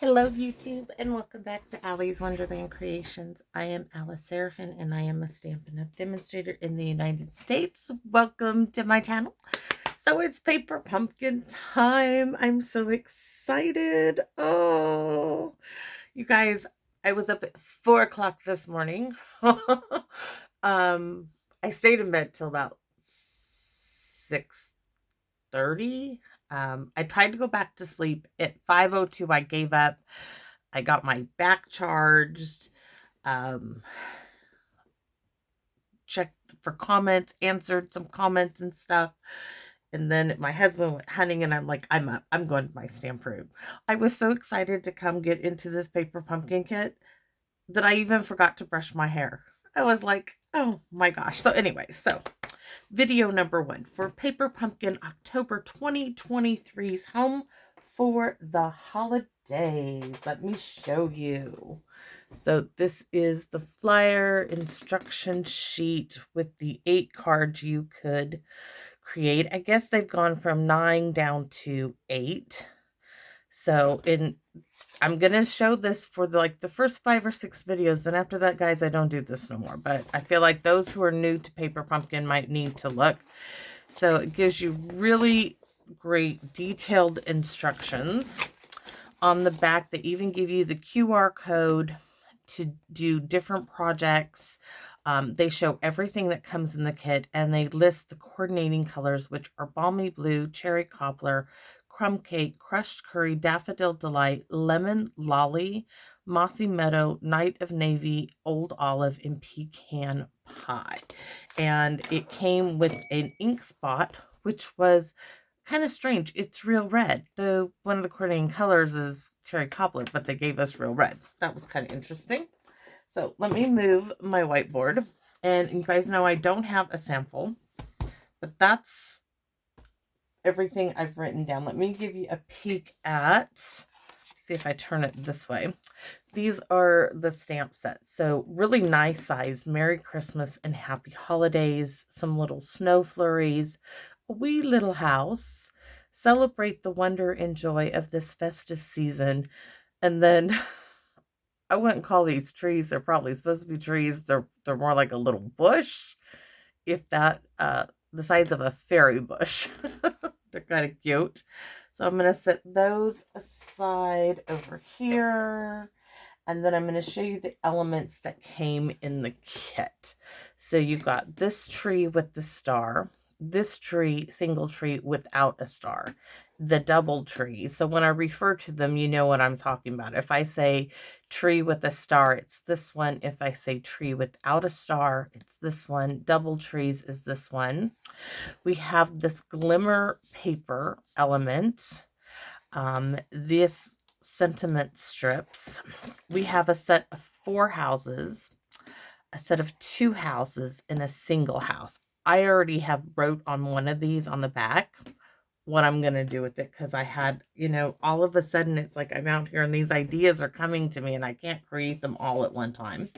Hello, YouTube, and welcome back to Allie's Wonderland Creations. I am Alice Seraphin, and I am a Stampin' Up! Demonstrator in the United States. Welcome to my channel. So it's paper pumpkin time. I'm so excited. Oh, you guys, I was up at 4 o'clock this morning. I stayed in bed till about 6:30. I tried to go back to sleep at 5:02. I gave up. I got my back charged, um, checked for comments, answered some comments and stuff. And then my husband went hunting, and I'm like, I'm up. I'm going to my stamp room. I was so excited to come get into this paper pumpkin kit that I even forgot to brush my hair. I was like, oh my gosh. So anyway, video number 1 for Paper Pumpkin October 2023's Home for the Holidays. Let me show you. So this is the flyer instruction sheet with the 8 cards you could create. I guess they've gone from 9 down to 8. So I'm going to show this for the first 5 or 6 videos. Then after that, guys, I don't do this no more. But I feel like those who are new to Paper Pumpkin might need to look. So it gives you really great detailed instructions. On the back, they even give you the QR code to do different projects. They show everything that comes in the kit, and they list the coordinating colors, which are Balmy Blue, Cherry Cobbler, Crumb Cake, Crushed Curry, Daffodil Delight, Lemon Lolly, Mossy Meadow, Night of Navy, Old Olive, and Pecan Pie. And it came with an ink spot, which was kind of strange. It's real red. One of the coordinating colors is Cherry Cobbler, but they gave us real red. That was kind of interesting. So let me move my whiteboard. And you guys know I don't have a sample, but that's everything I've written down. Let me give you a peek at, see if I turn it this way. These are the stamp sets. So really nice size. Merry Christmas and Happy Holidays. Some little snow flurries. A wee little house. Celebrate the wonder and joy of this festive season. And then I wouldn't call these trees. They're probably supposed to be trees. They're more like a little bush. If that, the size of a fairy bush. They're kind of cute. So I'm going to set those aside over here. And then I'm going to show you the elements that came in the kit. So you got this tree with the star. This tree, single tree without a star. The double tree. So when I refer to them, you know what I'm talking about. If I say tree with a star, it's this one. If I say tree without a star, it's this one. Double trees is this one. We have this glimmer paper element. This sentiment strips. We have a set of 4 houses, a set of 2 houses, and a single house. I already have wrote on one of these on the back what I'm going to do with it, because I had, all of a sudden it's like I'm out here and these ideas are coming to me and I can't create them all at one time.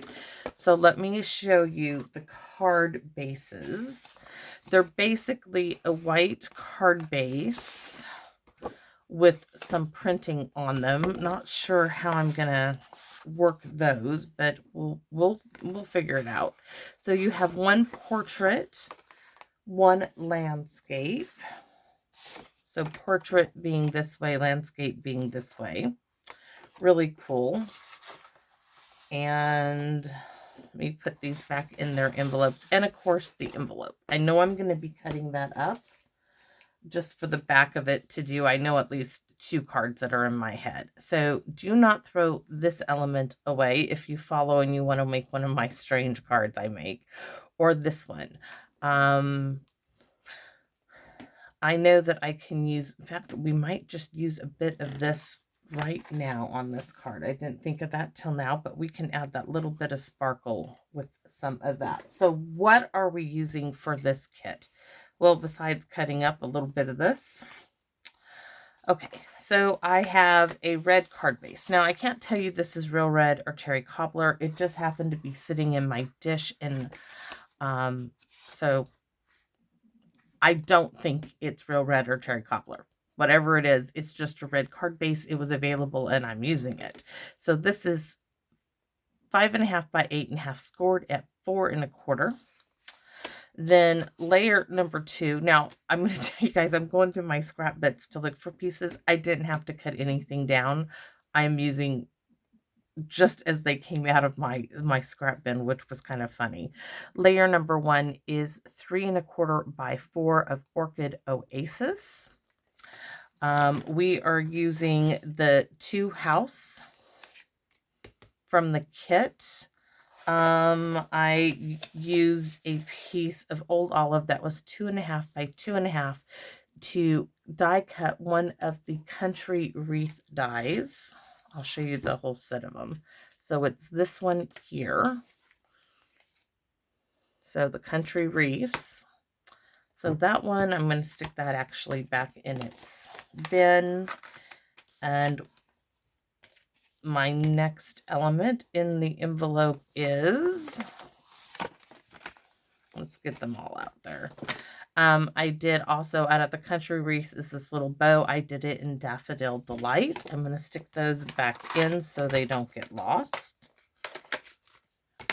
So let me show you the card bases. They're basically a white card base with some printing on them. Not sure how I'm gonna work those, but we'll figure it out. So you have 1 portrait, 1 landscape. So portrait being this way, landscape being this way. Really cool. And let me put these back in their envelopes. And of course the envelope. I know I'm going to be cutting that up just for the back of it to do. I know at least 2 cards that are in my head. So do not throw this element away if you follow and you want to make one of my strange cards I make. Or this one. I know that I can use, in fact, we might just use a bit of this right now on this card. I didn't think of that till now, but we can add that little bit of sparkle with some of that. So what are we using for this kit? Well, besides cutting up a little bit of this. Okay, so I have a red card base. Now, I can't tell you this is real red or cherry cobbler. It just happened to be sitting in my dish, and so I don't think it's real red or cherry cobbler. whatever it is, it's just a red card base. It was available and I'm using it. So this is 5.5 by 8.5, scored at 4 1/4. Then layer number 2. Now, I'm going to tell you guys, I'm going through my scrap bits to look for pieces. I didn't have to cut anything down. I'm using just as they came out of my scrap bin, which was kind of funny. Layer number 1 is 3 1/4 by 4 of Orchid Oasis. We are using the 2 house from the kit. I used a piece of old olive that was 2.5 by 2.5 to die cut one of the country wreath dies. I'll show you the whole set of them. So it's this one here. So the country wreaths. So that one, I'm going to stick that actually back in its bin. And my next element in the envelope is, let's get them all out there. I did also, out of the country wreaths, is this little bow. I did it in Daffodil Delight. I'm going to stick those back in so they don't get lost.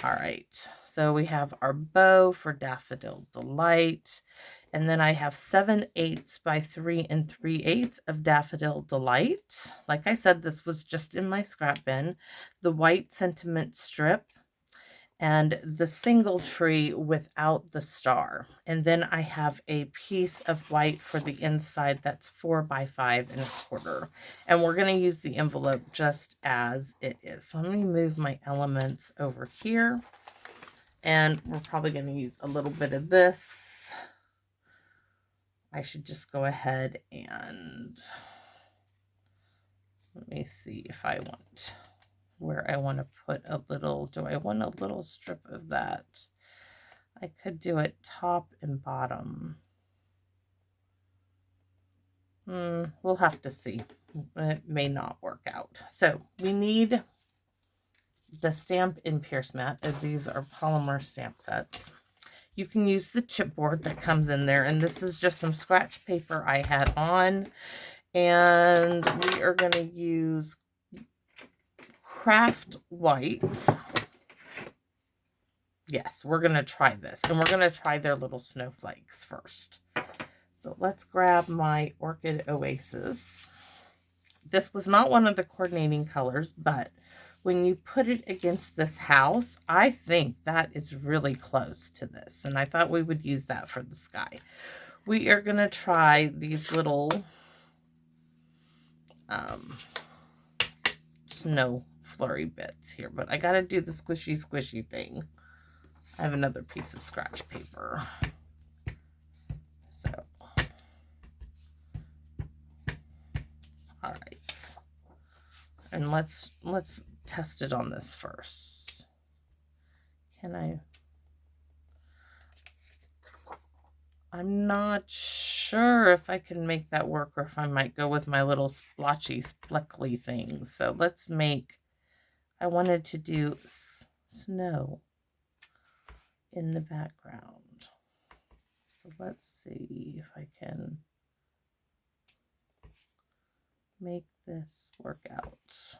All right, so we have our bow for Daffodil Delight. And then I have 7/8 by 3 3/8 of Daffodil Delight. Like I said, this was just in my scrap bin. The white sentiment strip and the single tree without the star. And then I have a piece of white for the inside that's 4 by 5 1/4. And we're going to use the envelope just as it is. So let me move my elements over here. And we're probably going to use a little bit of this. I should just go ahead and let me see if I want, where I want to put a little, do I want a little strip of that? I could do it top and bottom. We'll have to see. It may not work out. So we need the Stampin' Pierce mat, as these are polymer stamp sets. You can use the chipboard that comes in there, and this is just some scratch paper I had on. And we are going to use Craft White. Yes, we're going to try this, and we're going to try their little snowflakes first. So let's grab my Orchid Oasis. This was not one of the coordinating colors, but when you put it against this house, I think that is really close to this. And I thought we would use that for the sky. We are going to try these little snow flurry bits here. But I got to do the squishy, squishy thing. I have another piece of scratch paper. So, all right. And let's test it on this first. I'm not sure if I can make that work, or if I might go with my little splotchy, splickly thing. So let's make, I wanted to do snow in the background. So let's see if I can make this work out.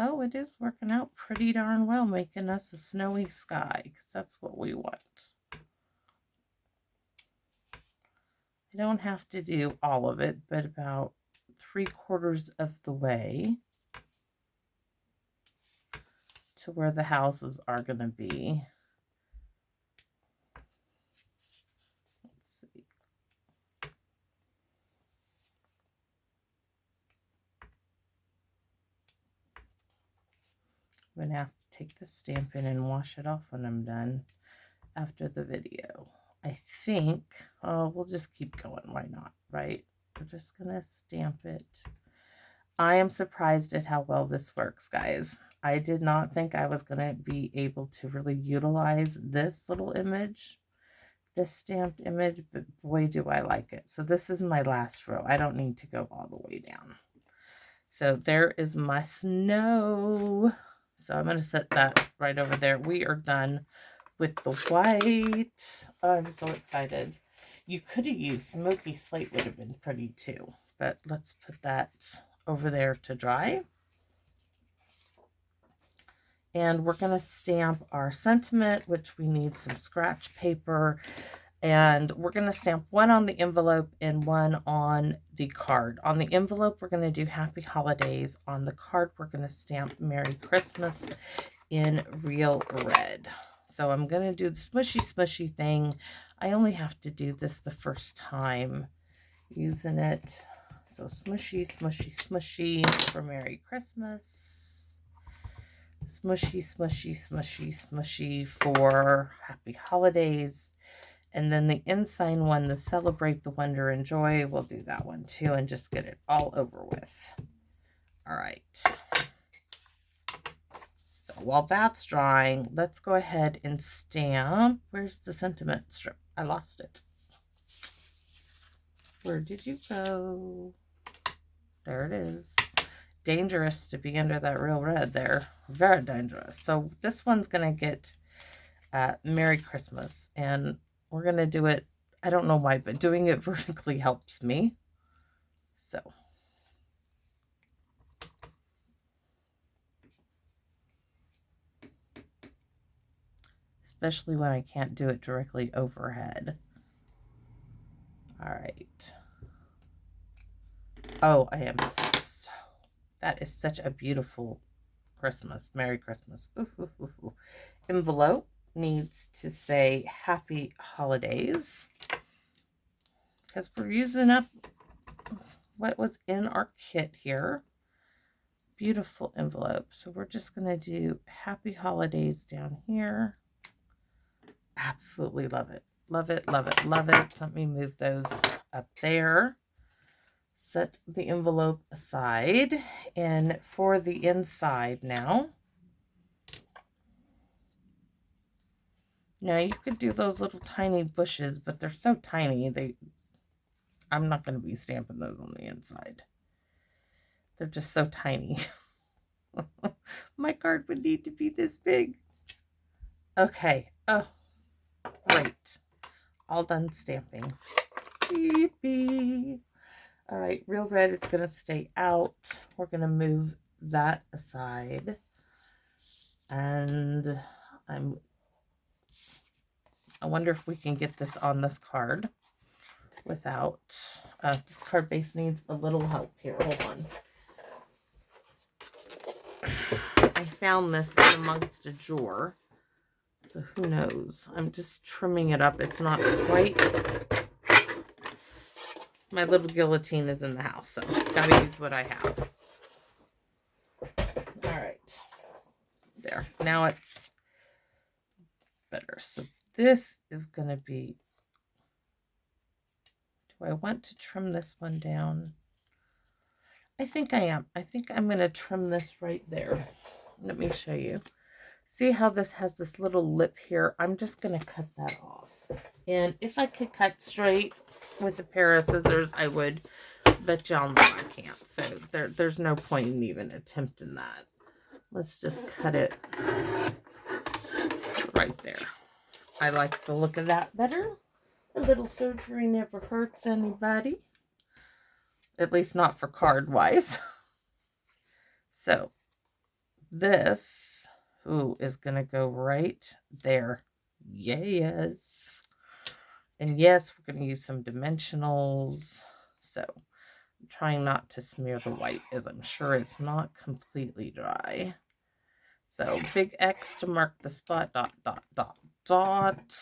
Oh, it is working out pretty darn well, making us a snowy sky, because that's what we want. I don't have to do all of it, but about 3/4 of the way to where the houses are going to be. Let's see. I'm going to have to take the Stampin' and wash it off when I'm done after the video. I think, oh, we'll just keep going. Why not, right? We're just going to stamp it. I am surprised at how well this works, guys. I did not think I was going to be able to really utilize this little image, this stamped image, but boy, do I like it. So this is my last row. I don't need to go all the way down. So there is my snow. So I'm going to set that right over there. We are done with the white. Oh, I'm so excited. You could have used smoky slate, would have been pretty too. But let's put that over there to dry. And we're going to stamp our sentiment, which we need some scratch paper. And we're going to stamp one on the envelope and one on the card. On the envelope, we're going to do Happy Holidays. On the card, we're going to stamp Merry Christmas in real red. So I'm going to do the smushy thing. I only have to do this the first time using it. So smushy for Merry Christmas. Smushy for Happy Holidays. And then the ensign one, the Celebrate the Wonder and Joy, we'll do that one too and just get it all over with. All right. So while that's drying, let's go ahead and stamp. Where's the sentiment strip? I lost it. Where did you go? There it is. Dangerous to be under that real red there. Very dangerous. So this one's going to get Merry Christmas. And we're going to do it, I don't know why, but doing it vertically helps me. So. Especially when I can't do it directly overhead. All right. Oh, I am so, that is such a beautiful Christmas. Merry Christmas. Ooh, ooh, ooh, ooh. Envelope needs to say Happy Holidays, because we're using up what was in our kit here. Beautiful envelope. So we're just going to do Happy Holidays down here. Absolutely love it. Love it, love it, love it. Let me move those up there. Set the envelope aside. And for the inside now, you could do those little tiny bushes, but they're so tiny, I'm not going to be stamping those on the inside. They're just so tiny. My card would need to be this big. Okay. Oh, great. All done stamping. Beep, beep. All right, real red is going to stay out. We're going to move that aside. And I wonder if we can get this on this card without, this card base needs a little help here. Hold on. I found this in amongst a drawer, so who knows? I'm just trimming it up. It's not quite. My little guillotine is in the house, so gotta use what I have. All right. There. Now it's better. So this is going to be, do I want to trim this one down? I think I am. I think I'm going to trim this right there. Let me show you. See how this has this little lip here? I'm just going to cut that off. And if I could cut straight with a pair of scissors, I would, but y'all know I can't. So there's no point in even attempting that. Let's just cut it right there. I like the look of that better. A little surgery never hurts anybody. At least not for card wise. So this is going to go right there. Yes. And yes, we're going to use some dimensionals. So I'm trying not to smear the white, as I'm sure it's not completely dry. So big X to mark the spot, dot, dot, dot, dot.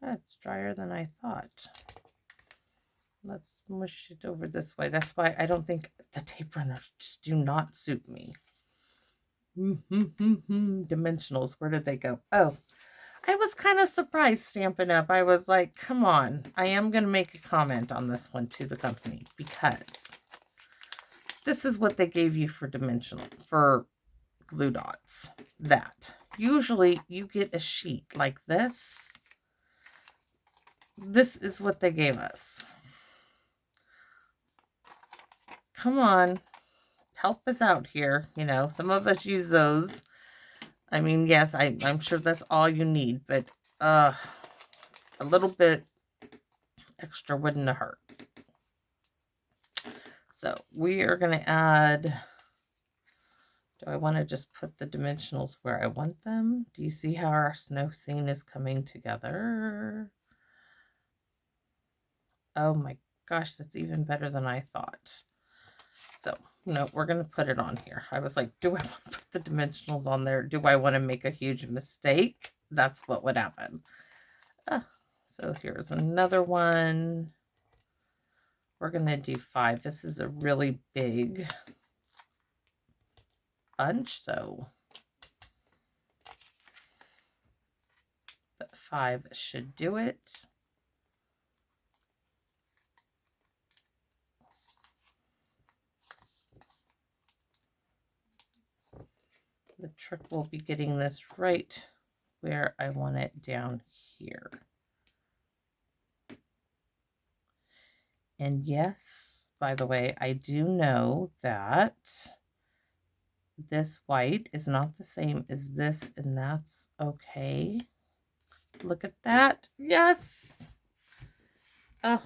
That's drier than I thought. Let's mush it over this way. That's why I don't think the tape runners just do not suit me. Dimensionals, where did they go? Oh, I was kind of surprised Stampin' Up. I was like, come on. I am going to make a comment on this one to the company because this is what they gave you for dimensional, for glue dots. That. Usually you get a sheet like this. This is what they gave us. come on. Help us out here. You know, some of us use those. I mean, yes, I'm sure that's all you need, but a little bit extra wouldn't hurt. So we are going to add, do I want to just put the dimensionals where I want them? Do you see how our snow scene is coming together? Oh my gosh, that's even better than I thought. So, no, we're going to put it on here. I was like, do I want to put the dimensionals on there? Do I want to make a huge mistake? That's what would happen. So here's another one. We're going to do 5. This is a really big bunch, so but 5 should do it. The trick will be getting this right where I want it down here. And yes, by the way, I do know that this white is not the same as this, and that's okay. Look at that. Yes. Oh.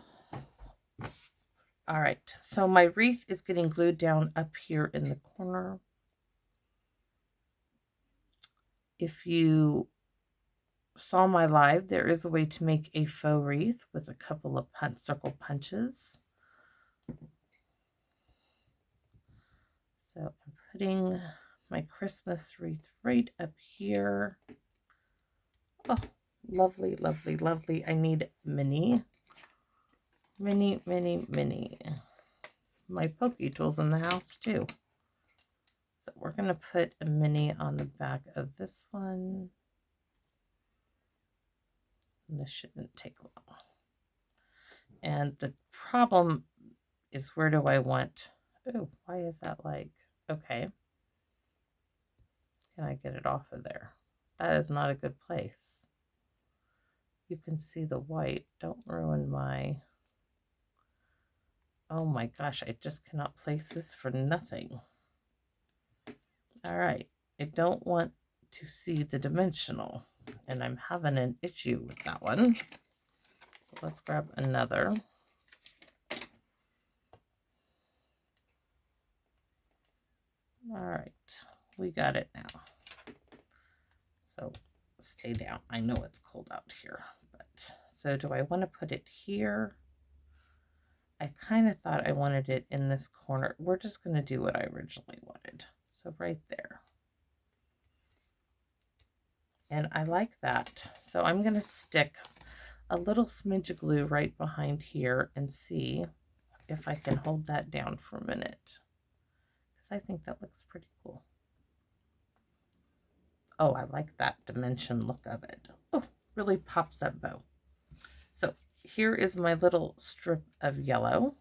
All right. So my wreath is getting glued down up here in the corner. If you saw my live, there is a way to make a faux wreath with a couple of circle punches. So I'm putting my Christmas wreath right up here. Oh, lovely, lovely, lovely. I need mini. My pokey tool's in the house too. So we're going to put a mini on the back of this one. And this shouldn't take long. And the problem is, where do I want, oh, why is that like, okay. Can I get it off of there? That is not a good place. You can see the white. Don't ruin my, oh my gosh, I just cannot place this for nothing. All right, I don't want to see the dimensional, and I'm having an issue with that one. So let's grab another. All right, we got it now. So stay down. I know it's cold out here, but so do I want to put it here? I kind of thought I wanted it in this corner. We're just going to do what I originally wanted. So right there. And I like that. So I'm going to stick a little smidge of glue right behind here and see if I can hold that down for a minute. Because I think that looks pretty cool. Oh, I like that dimension look of it. Oh, really pops that bow. So here is my little strip of yellow.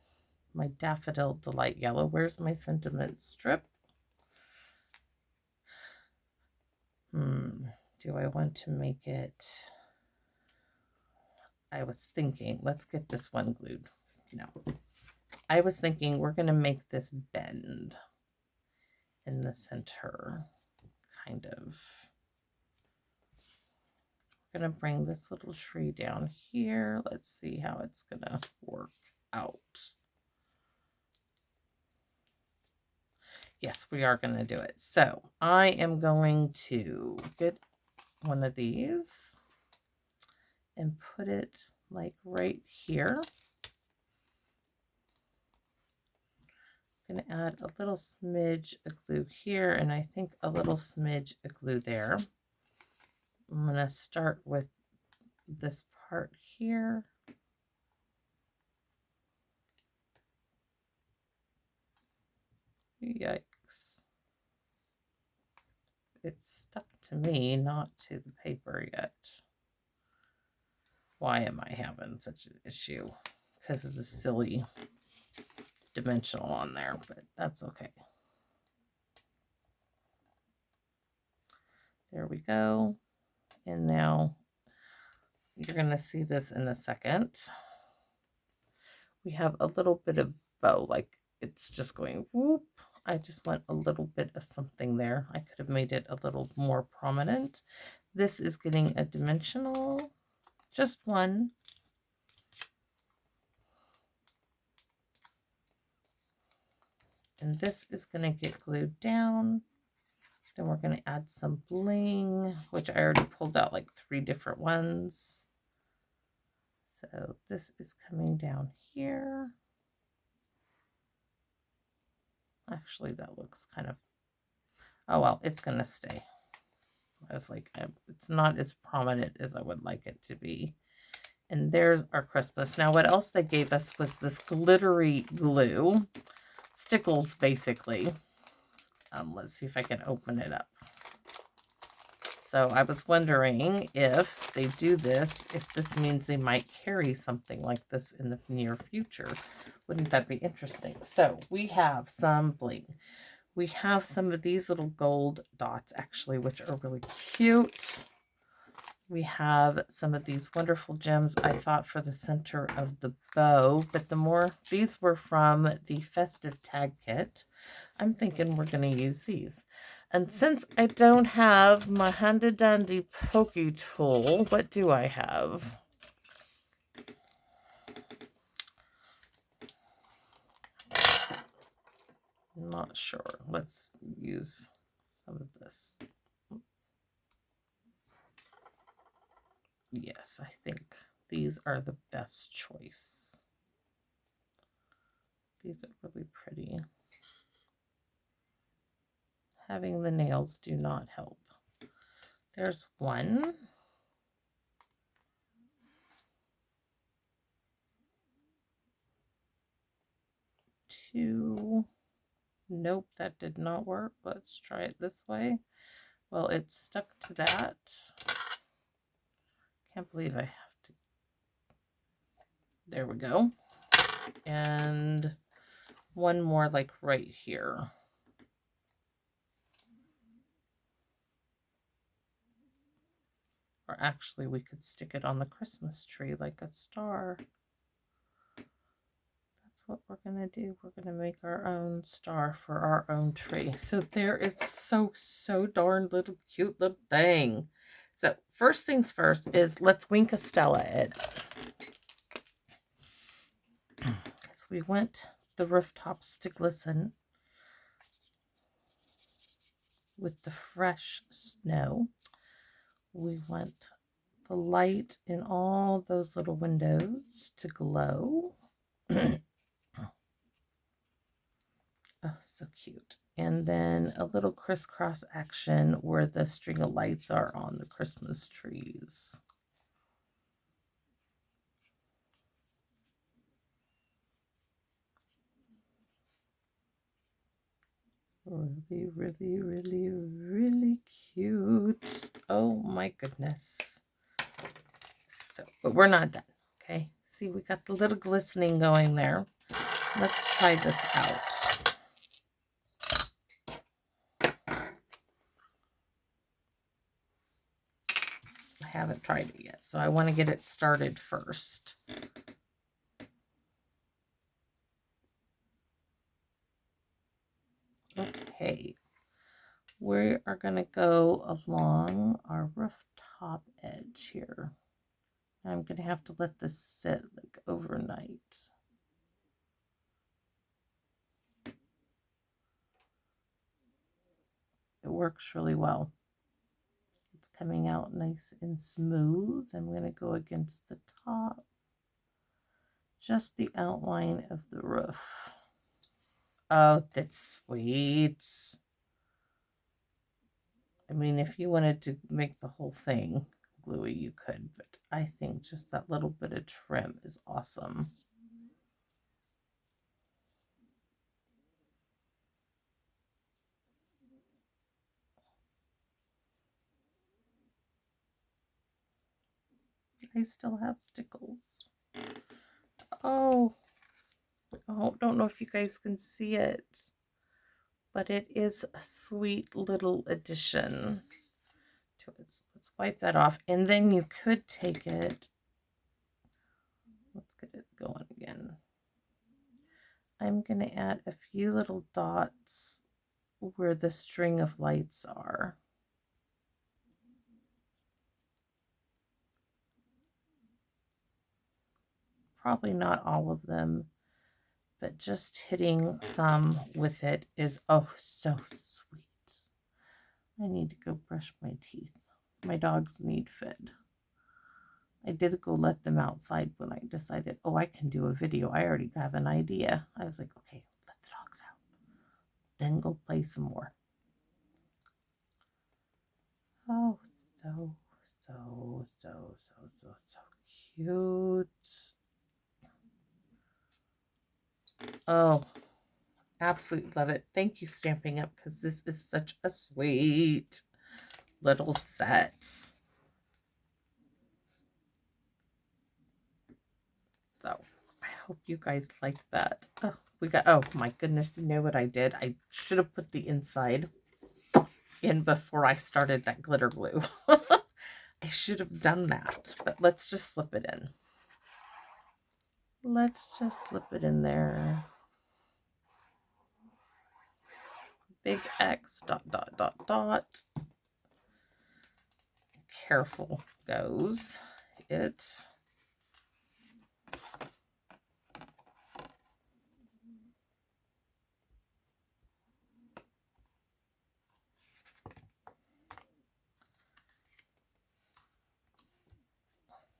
My Daffodil Delight yellow. Where's my sentiment strip? Do I want to make it? I was thinking, let's get this one glued. You know, I was thinking we're going to make this bend in the center, kind of. We're going to bring this little tree down here. Let's see how it's going to work out. Yes, we are going to do it. So I am going to get one of these and put it like right here. I'm going to add a little smidge of glue here, and I think a little smidge of glue there. I'm going to start with this part here. Yikes. It's stuck to me, not to the paper yet. Why am I having such an issue? Because of the silly dimensional on there, but that's okay. There we go. And now you're going to see this in a second. We have a little bit of bow, like it's just going whoop. I just want a little bit of something there. I could have made it a little more prominent. This is getting a dimensional, just one. And this is going to get glued down. Then we're going to add some bling, which I already pulled out like 3 different ones. So this is coming down here. Actually, that looks kind of, oh well, it's going to stay. I was like, it's not as prominent as I would like it to be. And there's our Christmas. Now, what else they gave us was this glittery glue. Stickles, basically. Let's see if I can open it up. So I was wondering if they do this, if this means they might carry something like this in the near future. Wouldn't that be interesting? So we have some bling. We have some of these little gold dots, actually, which are really cute. We have some of these wonderful gems, I thought, for the center of the bow. But these were from the festive tag kit. I'm thinking we're going to use these. And since I don't have my handy dandy pokey tool, what do I have? I'm not sure. Let's use some of this. Yes, I think these are the best choice. These are really pretty. Having the nails do not help. There's one. Two. Nope, that did not work. Let's try it this way. Well, it's stuck to that. Can't believe I have to. There we go. And one more like right here. Or actually, we could stick it on the Christmas tree like a star. That's what we're going to do. We're going to make our own star for our own tree. So there is so darn little cute little thing. So first things first is let's wink a Stella it. So we want the rooftops to glisten with the fresh snow. We want the light in all those little windows to glow. Oh, so cute. And then a little crisscross action where the string of lights are on the Christmas trees. Really, really, really, really cute. Oh my goodness. So, but we're not done, okay? See, we got the little glistening going there. Let's try this out. I haven't tried it yet, so I want to get it started first. Okay, we are going to go along our rooftop edge here. I'm going to have to let this sit like overnight. It works really well. It's coming out nice and smooth. I'm going to go against the top. Just the outline of the roof. Oh, that's sweet. I mean, if you wanted to make the whole thing gluey, you could, but I think just that little bit of trim is awesome. I still have stickles. Oh, don't know if you guys can see it, but it is a sweet little addition to it. So let's wipe that off, and then you could take it. Let's get it going again. I'm going to add a few little dots where the string of lights are. Probably not all of them, but just hitting some with it is, oh, so sweet. I need to go brush my teeth. My dogs need fed. I did go let them outside when I decided, oh, I can do a video. I already have an idea. I was like, okay, let the dogs out. Then go play some more. Oh, so cute. Oh, absolutely love it. Thank you, Stamping Up, because this is such a sweet little set. So I hope you guys like that. Oh, oh my goodness, you know what I did? I should have put the inside in before I started that glitter glue. I should have done that, but let's just slip it in. Let's just slip it in there. Big X, dot, dot, dot, dot. Careful goes it.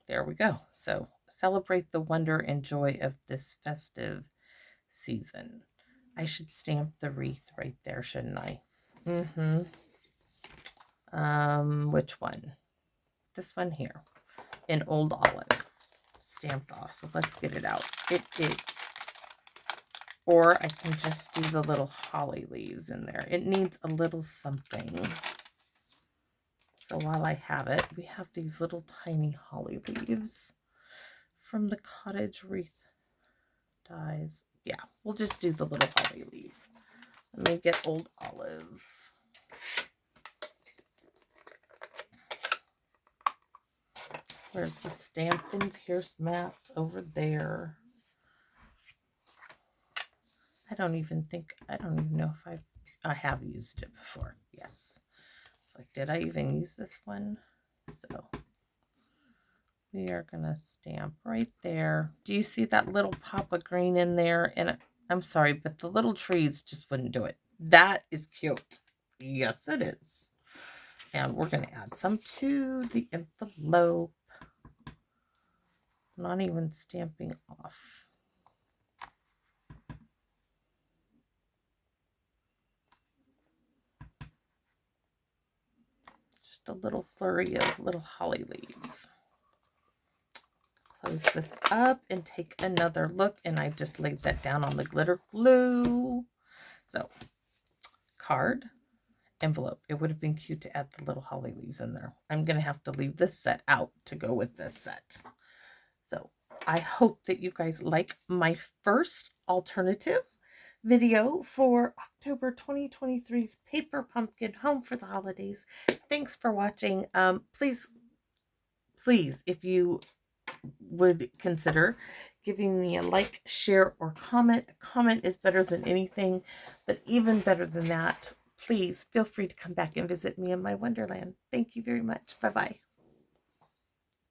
There we go. So celebrate the wonder and joy of this festive season. I should stamp the wreath right there, shouldn't I? Which one? This one here in Old Olive, stamped off. So let's get it out. Or I can just do the little holly leaves in there. It needs a little something. So while I have it, we have these little tiny holly leaves from the cottage wreath dies. Yeah, we'll just do the little holly leaves. Let me get Old Olive. Where's the Stampin' Pierce mat? Over there. I don't even know if I have used it before. Yes. It's like, did I even use this one? So we are going to stamp right there. Do you see that little pop of green in there? And I'm sorry, but the little trees just wouldn't do it. That is cute. Yes, it is. And we're going to add some to the envelope. Not even stamping off. Just a little flurry of little holly leaves. Close this up and take another look. And I just laid that down on the glitter glue. So, card, envelope. It would have been cute to add the little holly leaves in there. I'm going to have to leave this set out to go with this set. So, I hope that you guys like my first alternative video for October 2023's Paper Pumpkin Home for the Holidays. Thanks for watching. Please, if you would consider giving me a like, share, or comment. A comment is better than anything, but even better than that, please feel free to come back and visit me in my wonderland. Thank you very much. Bye-bye.